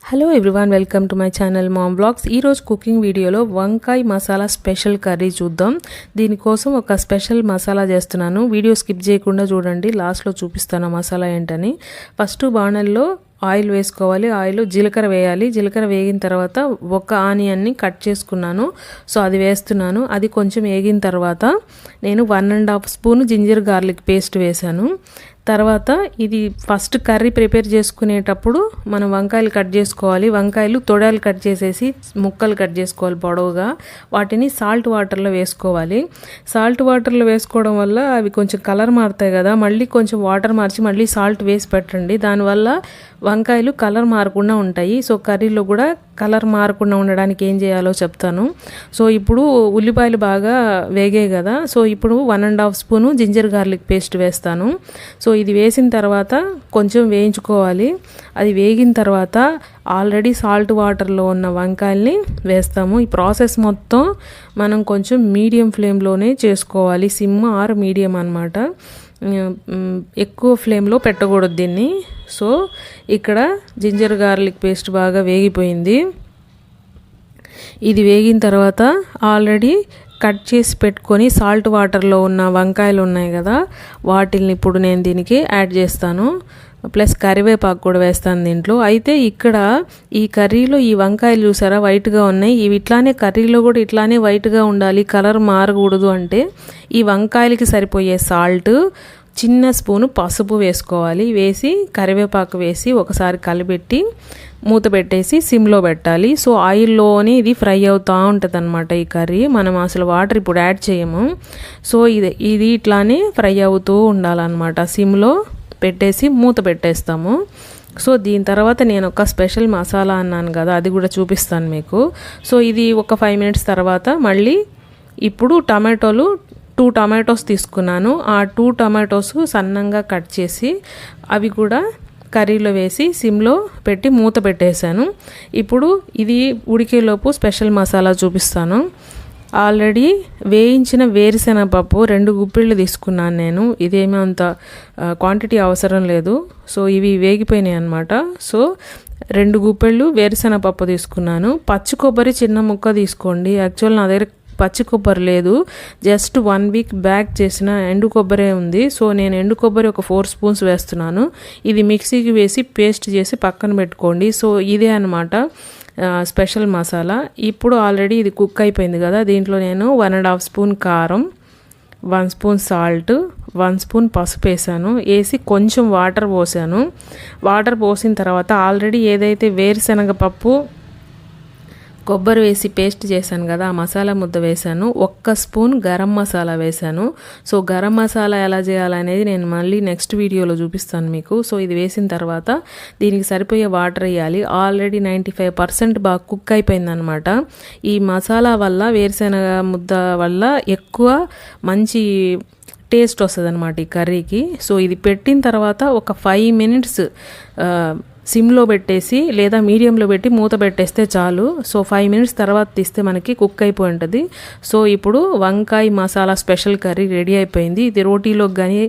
Hello everyone, welcome to my channel mom blogs. ఈరోజు cooking వీడియోలో వంకాయ మసాలా స్పెషల్ కర్రీ చూద్దాం. దీనికోసం ఒక స్పెషల్ మసాలా చేస్తున్నాను. వీడియో స్కిప్ చేయకుండా చూడండి, లాస్ట్లో చూపిస్తాను మసాలా ఏంటని. ఫస్ట్ బాణల్లో ఆయిల్ వేసుకోవాలి. ఆయిల్ జీలకర్ర వేయాలి. జీలకర్ర వేగిన తర్వాత ఒక ఆనియన్ని కట్ చేసుకున్నాను, సో అది వేస్తున్నాను. అది కొంచెం వేగిన తర్వాత నేను 1.5 స్పూన్ జింజర్ గార్లిక్ పేస్ట్ వేశాను. తర్వాత ఇది ఫస్ట్ కర్రీ ప్రిపేర్ చేసుకునేటప్పుడు మనం వంకాయలు కట్ చేసుకోవాలి. వంకాయలు తొడాలు కట్ చేసేసి ముక్కలు కట్ చేసుకోవాలి పొడవుగా. వాటిని సాల్ట్ వాటర్లో వేసుకోవాలి. సాల్ట్ వాటర్లో వేసుకోవడం వల్ల అవి కొంచెం కలర్ మారుతాయి కదా, మళ్ళీ కొంచెం వాటర్ మార్చి మళ్ళీ సాల్ట్ వేసి పెట్టండి. దానివల్ల వంకాయలు కలర్ మారకుండా ఉంటాయి. సో కర్రీలో కూడా కలర్ మారకుండా ఉండడానికి ఏం చేయాలో చెప్తాను. సో ఇప్పుడు ఉల్లిపాయలు బాగా వేగాయి కదా, సో ఇప్పుడు 1.5 స్పూను జింజర్ గార్లిక్ పేస్ట్ వేస్తాను. సో ఇది వేసిన తర్వాత కొంచెం వేయించుకోవాలి. అది వేగిన తర్వాత ఆల్రెడీ సాల్ట్ వాటర్లో ఉన్న వంకాయల్ని వేస్తాము. ఈ ప్రాసెస్ మొత్తం మనం కొంచెం మీడియం ఫ్లేమ్లోనే చేసుకోవాలి. సిమ్ ఆర్ మీడియం అన్నమాట, ఎక్కువ ఫ్లేమ్లో పెట్టకూడదు దీన్ని. సో ఇక్కడ జింజర్ గార్లిక్ పేస్ట్ బాగా వేగిపోయింది. ఇది వేగిన తర్వాత ఆల్రెడీ కట్ చేసి పెట్టుకొని సాల్ట్ వాటర్లో ఉన్న వంకాయలు ఉన్నాయి కదా, వాటిని ఇప్పుడు నేను దీనికి యాడ్ చేస్తాను. ప్లస్ కరివేపాకు కూడా వేస్తాను దీంట్లో. అయితే ఇక్కడ ఈ కర్రీలో ఈ వంకాయలు చూసారా వైట్గా ఉన్నాయి, ఇవి ఇట్లానే కర్రీలో కూడా ఇట్లానే వైట్గా ఉండాలి, కలర్ మారకూడదు అంటే ఈ వంకాయలకి సరిపోయే సాల్ట్, చిన్న స్పూను పసుపు వేసుకోవాలి. వేసి కరివేపాకు వేసి ఒకసారి కలిపెట్టి మూత పెట్టేసి సిమ్లో పెట్టాలి. సో ఆయిల్లోనే ఇది ఫ్రై అవుతూ ఉంటుంది అనమాట ఈ కర్రీ. మనం అసలు వాటర్ ఇప్పుడు యాడ్ చేయము. సో ఇది ఇట్లానే ఫ్రై అవుతూ ఉండాలన్నమాట. సిమ్లో పెట్టేసి మూత పెట్టేస్తాము. సో దీని తర్వాత నేను ఒక స్పెషల్ మసాలా అన్నాను కదా, అది కూడా చూపిస్తాను మీకు. సో ఇది ఒక 5 మినిట్స్ తర్వాత మళ్ళీ ఇప్పుడు టమాటోలు 2 టమాటోస్ తీసుకున్నాను. ఆ 2 టమాటోస్ సన్నంగా కట్ చేసి అవి కూడా కర్రీలో వేసి సిమ్లో పెట్టి మూత పెట్టేశాను. ఇప్పుడు ఇది ఉడికేలోపు స్పెషల్ మసాలా చూపిస్తాను. ఆల్రెడీ వేయించిన వేరుశెనగపప్పు 2 గుప్పిళ్ళు తీసుకున్నాను నేను. ఇదేమీ అంత క్వాంటిటీ అవసరం లేదు. సో ఇవి వేగిపోయినాయి అన్నమాట. సో 2 గుప్పిళ్ళు వేరుశెనగపప్పు తీసుకున్నాను. పచ్చి కొబ్బరి చిన్న ముక్క తీసుకోండి. యాక్చువల్ నా దగ్గర పచ్చి కొబ్బరి లేదు, జస్ట్ 1 వీక్ బ్యాక్ చేసిన ఎండు కొబ్బరే ఉంది. సో నేను ఎండు కొబ్బరి ఒక 4 స్పూన్స్ వేస్తున్నాను. ఇది మిక్సీకి వేసి పేస్ట్ చేసి పక్కన పెట్టుకోండి. సో ఇదే అన్నమాట స్పెషల్ మసాలా. ఇప్పుడు ఆల్రెడీ ఇది కుక్ అయిపోయింది కదా, దీంట్లో నేను 1.5 స్పూన్ కారం, 1 స్పూన్ సాల్ట్, 1 స్పూన్ పసుపు వేసాను. వేసి కొంచెం వాటర్ పోసాను. వాటర్ పోసిన తర్వాత ఆల్రెడీ ఏదైతే వేరుశనగపప్పు కొబ్బరి వేసి పేస్ట్ చేశాను కదా, ఆ మసాలా ముద్ద వేశాను. 1 స్పూన్ గరం మసాలా వేశాను. సో గరం మసాలా ఎలా చేయాలనేది నేను మళ్ళీ నెక్స్ట్ వీడియోలో చూపిస్తాను మీకు. సో ఇది వేసిన తర్వాత దీనికి సరిపోయే వాటర్ వేయాలి. ఆల్రెడీ 95% బాగా కుక్ అయిపోయిందనమాట. ఈ మసాలా వల్ల, వేరుశెనగ ముద్ద వల్ల ఎక్కువ మంచి టేస్ట్ వస్తుంది అనమాట ఈ కర్రీకి. సో ఇది పెట్టిన తర్వాత ఒక 5 మినిట్స్ సిమ్లో పెట్టేసి లేదా మీడియంలో పెట్టి మూత పెట్టేస్తే చాలు. సో 5 మినిట్స్ తర్వాత తీస్తే మనకి కుక్ అయిపోయి ఉంటుంది. సో ఇప్పుడు వంకాయ మసాలా స్పెషల్ కర్రీ రెడీ అయిపోయింది. ఇది రోటీలోకి కానీ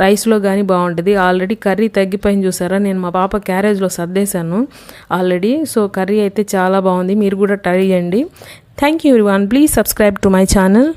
రైస్లో కానీ బాగుంటుంది. ఆల్రెడీ కర్రీ తగ్గిపోయింది చూసారా, నేను మా పాప క్యారేజ్లో సర్దేశాను ఆల్రెడీ. సో కర్రీ అయితే చాలా బాగుంది, మీరు కూడా ట్రై చేయండి. Thank you everyone, please subscribe to my channel.